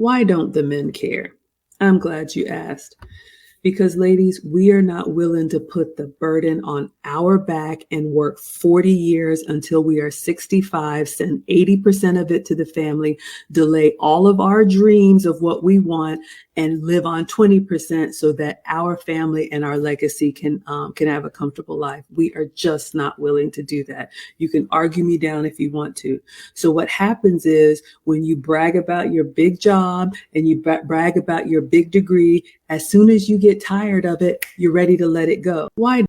Why don't the men care? I'm glad you asked. Because, ladies, we are not willing to put the burden on our back and work 40 years until we are 65, send 80% of it to the family, delay all of our dreams of what we want, and live on 20% so that our family and our legacy can have a comfortable life. We are just not willing to do that. You can argue me down if you want to. So what happens is when you brag about your big job and you brag about your big degree, as soon as you get tired of it, you're ready to let it go. Why?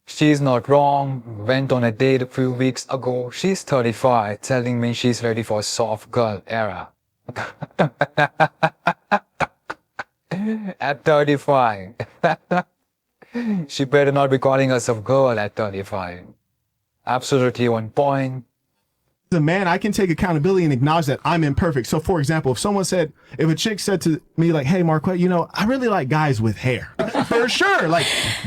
She's not wrong. Went on a date a few weeks ago. She's 35, telling me she's ready for soft girl era. At 35. She better not be calling us a girl at 35. Absolutely on point. As a man, I can take accountability and acknowledge that I'm imperfect. So, for example, if a chick said to me, like, hey, Marquette, I really like guys with hair. For sure. Like,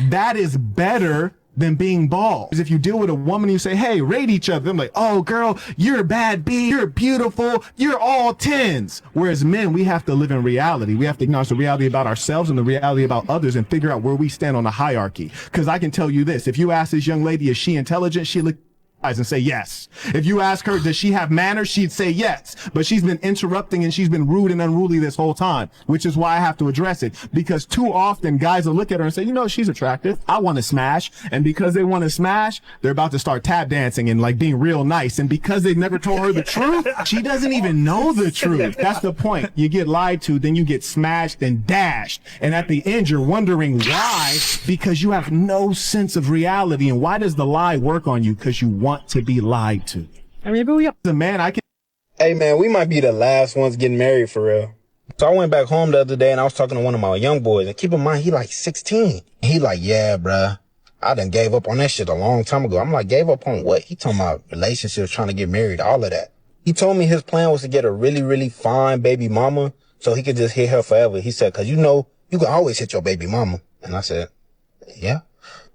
that is better than being bald. Because if you deal with a woman, you say, hey, rate each other. I'm like, oh, girl, you're a bad B, you're beautiful, you're all 10s. Whereas men, we have to live in reality. We have to acknowledge the reality about ourselves and the reality about others and figure out where we stand on the hierarchy. Because I can tell you this, if you ask this young lady, is she intelligent? She look and say yes. If you ask her, does she have manners? She'd say yes. But she's been interrupting and she's been rude and unruly this whole time, which is why I have to address it. Because too often guys will look at her and say, she's attractive. I want to smash. And because they want to smash, they're about to start tap dancing and like being real nice. And because they've never told her the truth, she doesn't even know the truth. That's the point. You get lied to, then you get smashed and dashed. And at the end, you're wondering why, because you have no sense of reality. And why does the lie work on you? Because you want to be lied to. The man, Hey man, we might be the last ones getting married for real. So I went back home the other day and I was talking to one of my young boys, and keep in mind, he like 16. He like, yeah, bruh, I done gave up on that shit a long time ago. I'm like, gave up on what? He talking about relationships, trying to get married, all of that. He told me his plan was to get a really, really fine baby mama so he could just hit her forever. He said, cause you can always hit your baby mama. And I said, yeah.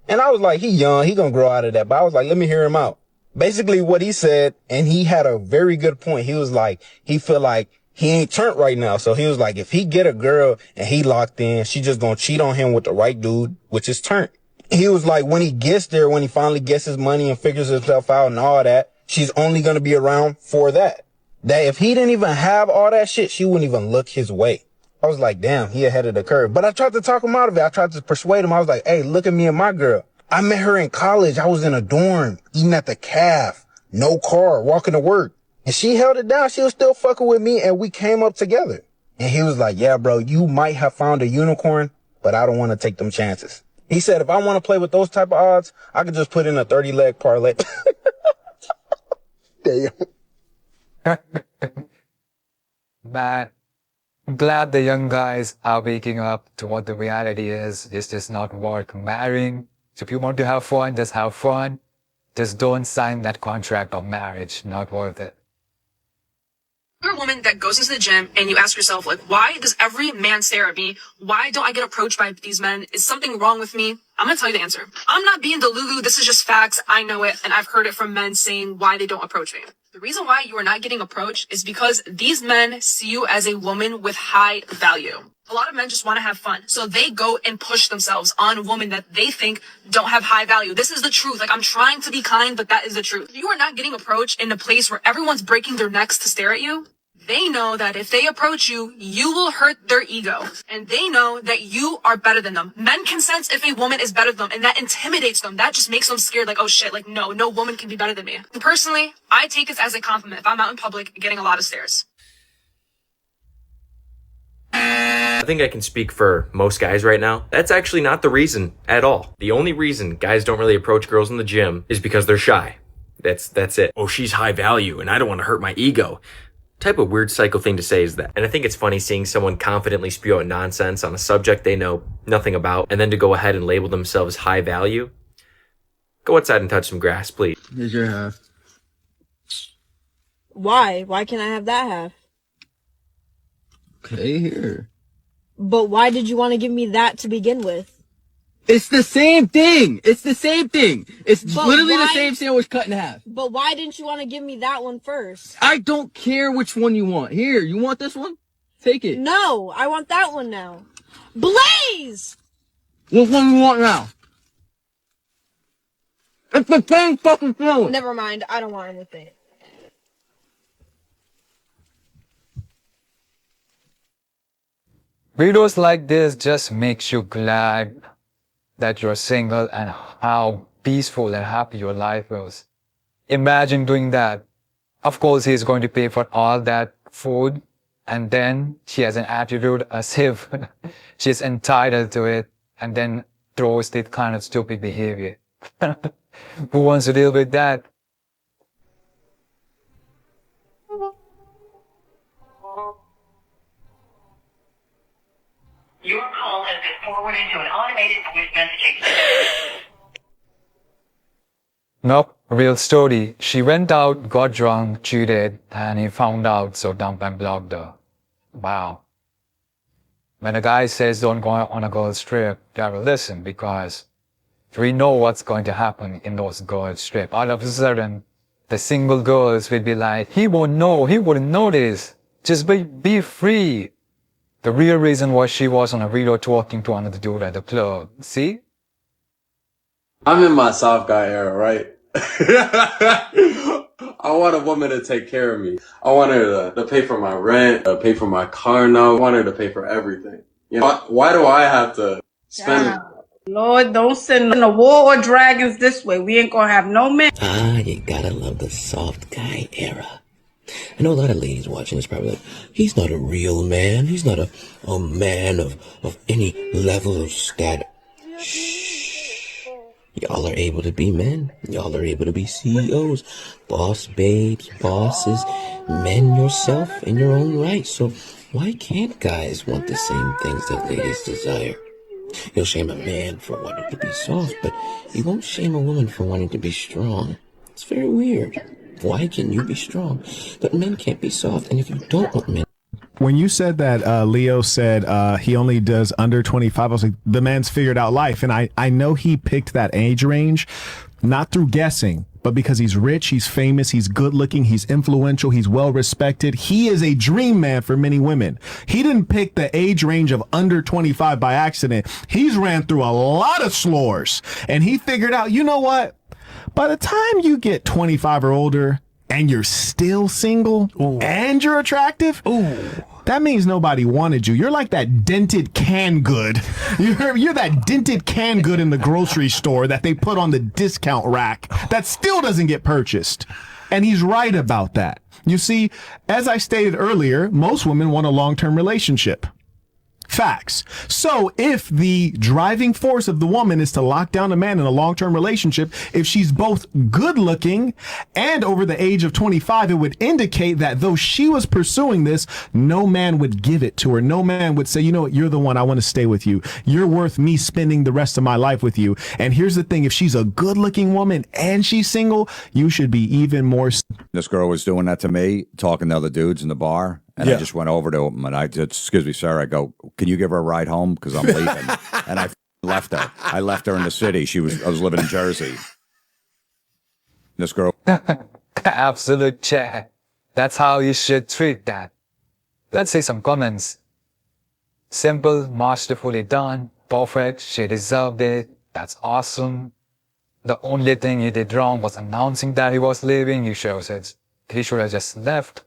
And I was like, he young, he gonna grow out of that. But I was like, let me hear him out. Basically what he said, and he had a very good point. He was like, he feel like he ain't turned right now. So he was like, if he get a girl and he locked in, she just gonna cheat on him with the right dude, which is turned. He was like, when he gets there, when he finally gets his money and figures himself out and all that, she's only gonna be around for that. That if he didn't even have all that shit, she wouldn't even look his way. I was like, damn, he ahead of the curve. But I tried to talk him out of it. I tried to persuade him. I was like, hey, look at me and my girl. I met her in college. I was in a dorm, eating at the caf, no car, walking to work. And she held it down. She was still fucking with me, and we came up together. And he was like, yeah, bro, you might have found a unicorn, but I don't want to take them chances. He said, if I want to play with those type of odds, I could just put in a 30-leg parlay. Damn. Man, I'm glad the young guys are waking up to what the reality is. It's just not worth marrying. So if you want to have fun, just have fun. Just don't sign that contract of marriage. Not worth it. You're a woman that goes into the gym and you ask yourself, like, why does every man stare at me? Why don't I get approached by these men? Is something wrong with me? I'm going to tell you the answer. I'm not being delulu. This is just facts. I know it. And I've heard it from men saying why they don't approach me. The reason why you are not getting approached is because these men see you as a woman with high value. A lot of men just want to have fun. So they go and push themselves on women that they think don't have high value. This is the truth. Like, I'm trying to be kind, but that is the truth. If you are not getting approached in a place where everyone's breaking their necks to stare at you, they know that if they approach you, you will hurt their ego. And they know that you are better than them. Men can sense if a woman is better than them, and that intimidates them. That just makes them scared, like, oh shit, like, no woman can be better than me. And personally, I take this as a compliment if I'm out in public getting a lot of stares. I think I can speak for most guys right now. That's actually not the reason at all. The only reason guys don't really approach girls in the gym is because they're shy. That's it. Oh, she's high value and I don't want to hurt my ego. Type of weird psycho thing to say is that. And I think it's funny seeing someone confidently spew out nonsense on a subject they know nothing about, and then to go ahead and label themselves high value. Go outside and touch some grass, please. Here's your half. Why? Why can't I have that half? Okay, here. But why did you want to give me that to begin with? It's the same thing. It's the same thing. It's But literally why- the same sandwich cut in half. But why didn't you want to give me that one first? I don't care which one you want. Here, you want this one? Take it. No, I want that one now. Blaze! Which one you want now? It's the same fucking feeling. Never mind, I don't want anything. Videos like this just makes you glad that you're single and how peaceful and happy your life is. Imagine doing that. Of course, he's going to pay for all that food, and then she has an attitude as if she's entitled to it, and then throws that kind of stupid behavior. Who wants to deal with that? Your call has been forwarded to an automated voice messaging system. Nope, real story. She went out, got drunk, cheated, and he found out, so dumped and blocked her. Wow. When a guy says don't go on a girl's trip, you gotta listen, because we know what's going to happen in those girls' trip. All of a sudden, the single girls will be like, he won't know, he wouldn't notice. Just be free. The real reason why she was on a video talking to another dude at the club. See? I'm in my soft guy era, right? I want a woman to take care of me. I want her to pay for my rent, pay for my car note. I want her to pay for everything. You know, why do I have to spend? Lord, don't send no war or dragons this way. We ain't gonna have no men. Ah, you gotta love the soft guy era. I know a lot of ladies watching this probably like, he's not a real man. He's not a man of any level of status. Shh. Y'all are able to be men. Y'all are able to be CEOs, boss babes, bosses, men yourself in your own right. So why can't guys want the same things that ladies desire? You'll shame a man for wanting to be soft, but you won't shame a woman for wanting to be strong. It's very weird. Why can you be strong, but men can't be soft? And if you don't want men... When you said that Leo said he only does under 25, I was like, the man's figured out life. And I know he picked that age range, not through guessing, but because he's rich, he's famous, he's good looking, he's influential, he's well respected. He is a dream man for many women. He didn't pick the age range of under 25 by accident. He's ran through a lot of slurs, and he figured out, you know what? By the time you get 25 or older and you're still single, and you're attractive, that means nobody wanted you. You're like that dented canned good. You're that dented canned good in the grocery store that they put on the discount rack that still doesn't get purchased. And he's right about that. You see, as I stated earlier, most women want a long-term relationship. Facts. So if the driving force of the woman is to lock down a man in a long-term relationship, if she's both good looking and over the age of 25, it would indicate that though she was pursuing this, no man would give it to her. No man would say, you know what, you're the one, I want to stay with you. You're worth me spending the rest of my life with you. And here's the thing, if she's a good looking woman and she's single, you should be even more. This girl was doing that to me, talking to other dudes in the bar. And I just went over to him and I just, excuse me, sir. I go, can you give her a ride home? Because I'm leaving. And I left her. I left her in the city. I was living in Jersey. This girl. Absolute chat. That's how you should treat that. Let's see some comments. Simple, masterfully done, perfect, she deserved it, that's awesome. The only thing he did wrong was announcing that he was leaving. He should have just left.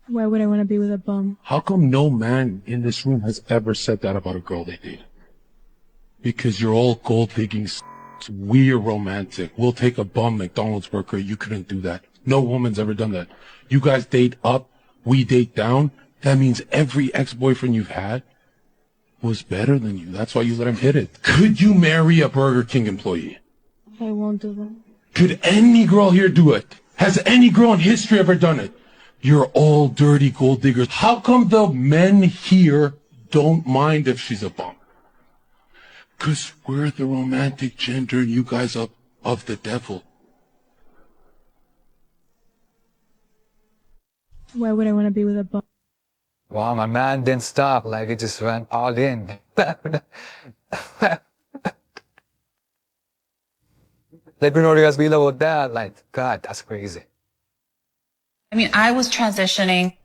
Why would I want to be with a bum? How come no man in this room has ever said that about a girl they date? Because you're all gold digging. We're romantic. We'll take a bum McDonald's worker. You couldn't do that. No woman's ever done that. You guys date up, we date down. That means every ex-boyfriend you've had was better than you. That's why you let him hit it. Could you marry a Burger King employee? I won't do that. Could any girl here do it? Has any girl in history ever done it? You're all dirty gold diggers. How come the men here don't mind if she's a bum? Because we're the romantic gender and you guys are of the devil. Why would I want to be with a bum? Wow, my man didn't stop, like he just went all in. Let me know you guys below about that. Like, God, that's crazy. I mean, I was transitioning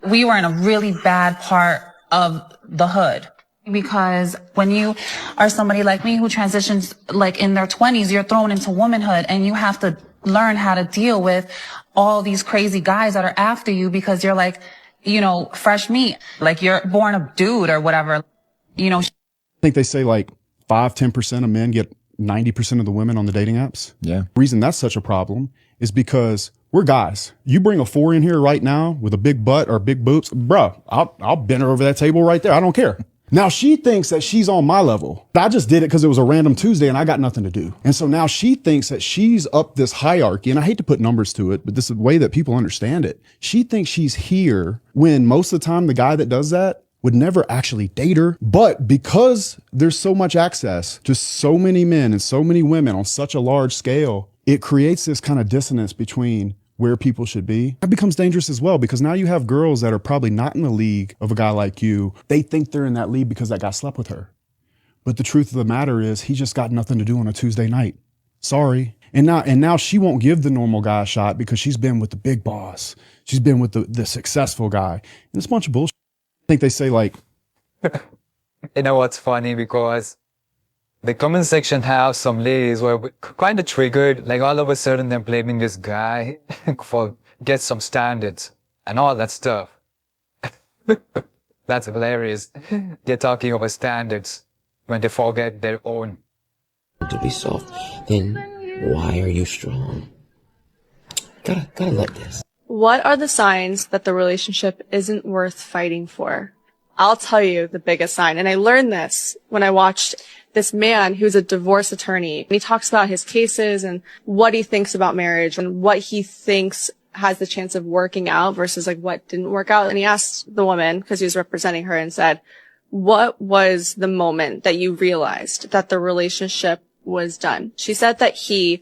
We were in a really bad part of the hood. Because when you are somebody like me who transitions like in their 20s, you're thrown into womanhood and you have to learn how to deal with all these crazy guys that are after you because you're like, you know, fresh meat, like you're born a dude or whatever, you know. I think they say like 5-10% of men get 90% of the women on the dating apps. Yeah. The reason that's such a problem is because we're guys. You bring a 4 in here right now with a big butt or big boobs, bruh, I'll bend her over that table right there. I don't care. Now she thinks that she's on my level. I just did it because it was a random Tuesday and I got nothing to do. And so now she thinks that she's up this hierarchy. And I hate to put numbers to it, but this is the way that people understand it. She thinks she's here when most of the time the guy that does that would never actually date her. But because there's so much access to so many men and so many women on such a large scale, it creates this kind of dissonance between where people should be. That becomes dangerous as well because now you have girls that are probably not in the league of a guy like you. They think they're in that league because that guy slept with her. But the truth of the matter is he just got nothing to do on a Tuesday night. Sorry. And now she won't give the normal guy a shot because she's been with the big boss. She's been with the successful guy. And it's a bunch of bullshit. I think they say like, you know what's funny, because the comment section have some ladies were kind of triggered, like all of a sudden they're blaming this guy for get some standards and all that stuff. That's hilarious. They're talking about standards when they forget their own. To be soft, then why are you strong? Gotta let this. What are the signs that the relationship isn't worth fighting for? I'll tell you the biggest sign, and I learned this when I watched this man who's a divorce attorney. He talks about his cases and what he thinks about marriage and what he thinks has the chance of working out versus like what didn't work out. And he asked the woman, because he was representing her, and said, what was the moment that you realized that the relationship was done? She said that he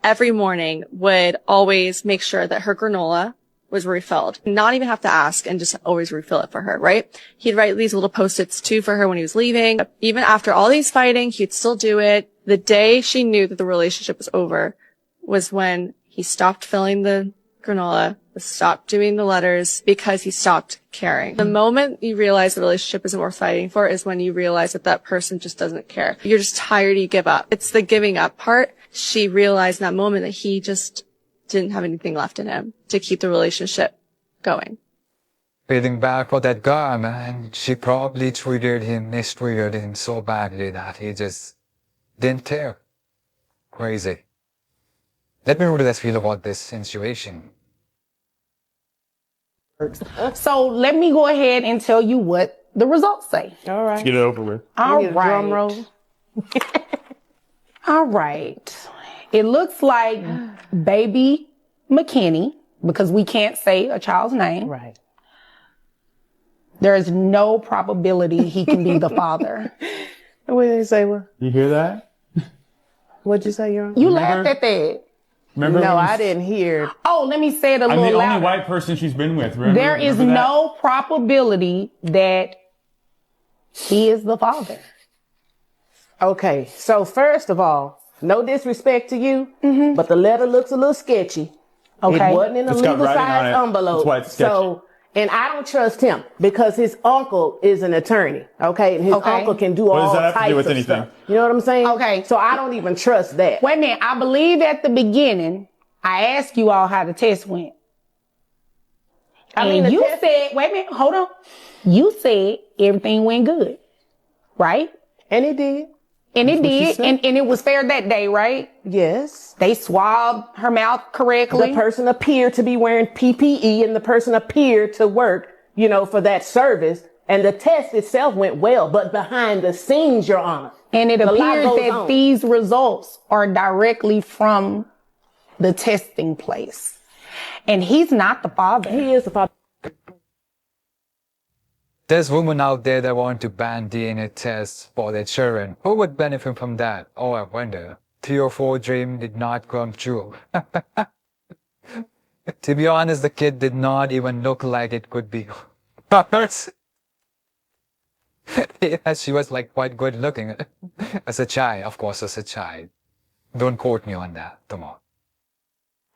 every morning would always make sure that her granola was refilled. Not even have to ask and just always refill it for her, right? He'd write these little post-its too for her when he was leaving. Even after all these fighting, he'd still do it. The day she knew that the relationship was over was when he stopped filling the granola, stopped doing the letters because he stopped caring. The moment you realize the relationship isn't worth fighting for is when you realize that that person just doesn't care. You're just tired, you give up. It's the giving up part. She realized in that moment that he just didn't have anything left in him to keep the relationship going. Feeling bad for that guy, man. She probably mistreated him so badly that he just didn't care. Crazy. Let me know what you guys feel about this situation. So let me go ahead and tell you what the results say. All right. Let's get it over with. All Drum right. roll. All right. It looks like baby McKinney, because we can't say a child's name. Right. There is no probability he can be the father. What did they say? Well, You hear that? what'd you say, Your You laughed at that. Remember No, when I didn't hear. Oh, let me say it a I'm little the louder. only white person she's been with. Remember, There is remember that? no probability that he is the father. Okay, so first of all, no disrespect to you, but the letter looks a little sketchy. Okay. It wasn't in a It's got legal writing on size it. envelope. That's why it's sketchy. So, and I don't trust him because his uncle is an attorney. Okay, and his Okay. uncle can do What all does that have to types do with of anything? stuff. You know what I'm saying? Okay. So I don't even trust that. Wait a minute. I believe at the beginning, I asked you all how the test went. I And mean, the you test- said, wait a minute, hold on. You said everything went good, right? And it did. And it That's what she did. said. And it was fair that day, right? Yes. They swabbed her mouth correctly. The person appeared to be wearing PPE and the person appeared to work, you know, for that service. And the test itself went well, but behind the scenes, Your Honor. And it a lot appears goes that on. these results are directly from the testing place. And he's not the father. He is the father. There's women out there that want to ban DNA tests for their children. Who would benefit from that? Oh, I wonder. 3 or 4 dream did not come true. To be honest, the kid did not even look like it could be hers. She was like quite good looking as a child, of course, as a child. Don't quote me on that, come on.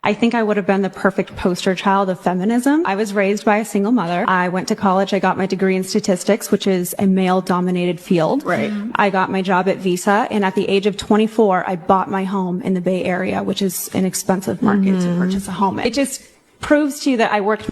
I think I would have been the perfect poster child of feminism. I was raised by a single mother. I went to college. I got my degree in statistics, which is a male-dominated field. Right. I got my job at Visa, and at the age of 24, I bought my home in the Bay Area, which is an expensive market to purchase a home. It just proves to you that I worked.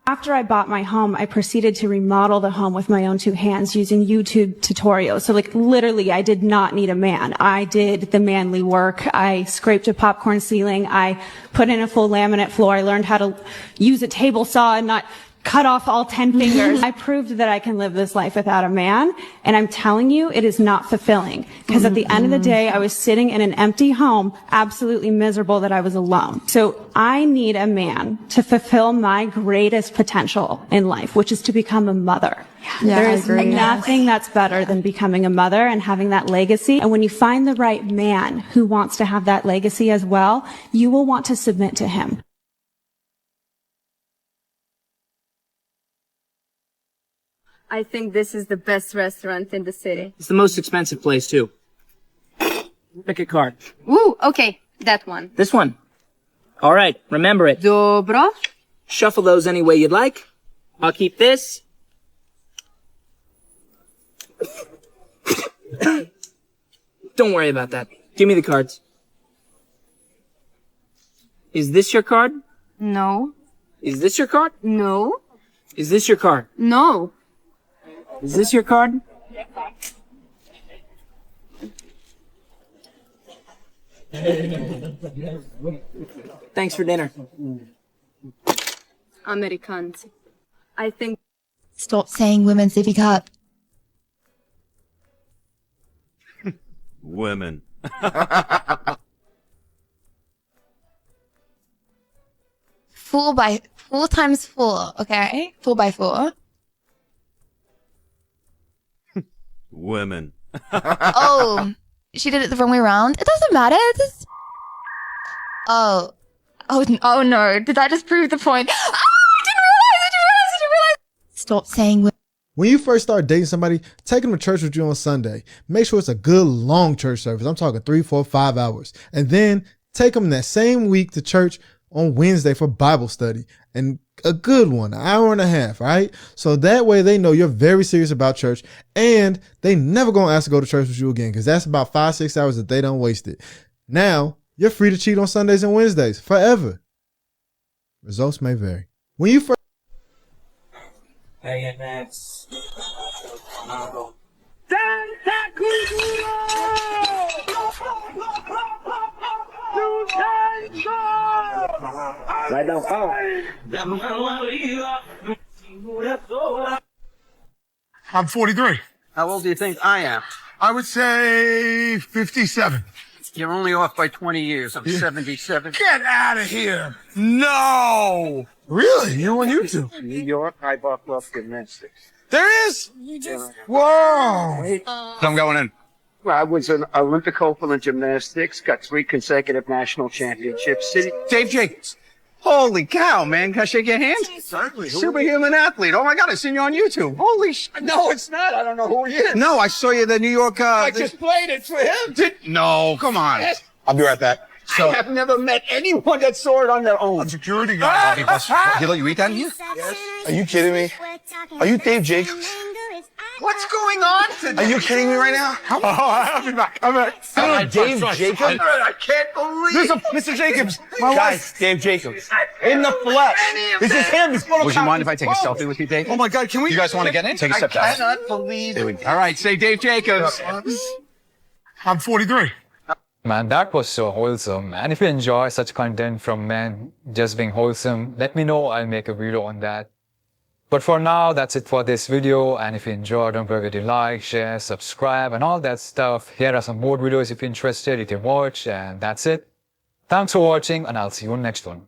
After I bought my home, I proceeded to remodel the home with my own two hands using YouTube tutorials. So like literally, I did not need a man. I did the manly work. I scraped a popcorn ceiling. I put in a full laminate floor. I learned how to use a table saw and not cut off all 10 fingers. I proved that I can live this life without a man. And I'm telling you, it is not fulfilling. Because at the end of the day, I was sitting in an empty home, absolutely miserable that I was alone. So I need a man to fulfill my greatest potential in life, which is to become a mother. Yeah, there I is agree. nothing that's better than becoming a mother and having that legacy. And when you find the right man who wants to have that legacy as well, you will want to submit to him. I think this is the best restaurant in the city. It's the most expensive place, too. Pick a card. Ooh, okay, that one. This one. All right, remember it. Dobro. Shuffle those any way you'd like. I'll keep this. Don't worry about that. Give me the cards. Is this your card? No. Is this your card? No. Is this your card? No. Is this your card? Thanks for dinner. Americans. I think. Stop saying women's difficult. Women. Four times four, okay? 4 by 4. Women. Oh, she did it the wrong way around. It doesn't matter. It's just... Oh no. Did I just prove the point? Oh, I didn't realize. Stop saying When you first start dating somebody, take them to church with you on Sunday. Make sure it's a good long church service. I'm talking 3, 4, 5 hours. And then take them that same week to church on Wednesday for Bible study. And a good one, an hour and a half, right? So that way they know you're very serious about church, and they never gonna ask to go to church with you again, because that's about 5, 6 hours that they done wasted. Now, you're free to cheat on Sundays and Wednesdays forever. Results may vary. When you first... Hey, Max. Right down. I'm 43. How old do you think I am? I would say 57. You're only off by 20 years. I'm 77. Get out of here. No. Really? You're on YouTube? In New York, I bought rough gymnastics. There is? Whoa. I'm going in. Well, I was an Olympic hopeful in gymnastics, got 3 consecutive national championships. Dave Jacobs. Holy cow, man. Can I shake your hand? Certainly. Superhuman athlete. Oh my God, I seen you on YouTube. Holy shit. No, it's not. I don't know who he is. No, I saw you at the New York, I just played it for him. No, come on. Yes. I'll be right back. I have never met anyone that saw it on their own. I'm security guy. He let you eat that in here? Yes. Are you kidding me? Are you Dave Jacobs? What's going on today? Are you kidding me right now? I'll be back. I'm back. Dave Jacobs? I can't believe Mr. Jacobs. Guys, Dave Jacobs. In the flesh. This is him. Would you mind if I take a selfie with you, Dave? Oh my God, can we? You guys want to get in? Take a step down. I cannot believe it. All right, say Dave Jacobs. I'm 43. Man, that was so wholesome. And if you enjoy such content from men just being wholesome, let me know. I'll make a video on that. But for now, that's it for this video. And if you enjoyed, don't forget to like, share, subscribe, and all that stuff. Here are some more videos if you're interested. You can watch, and that's it. Thanks for watching, and I'll see you on the next one.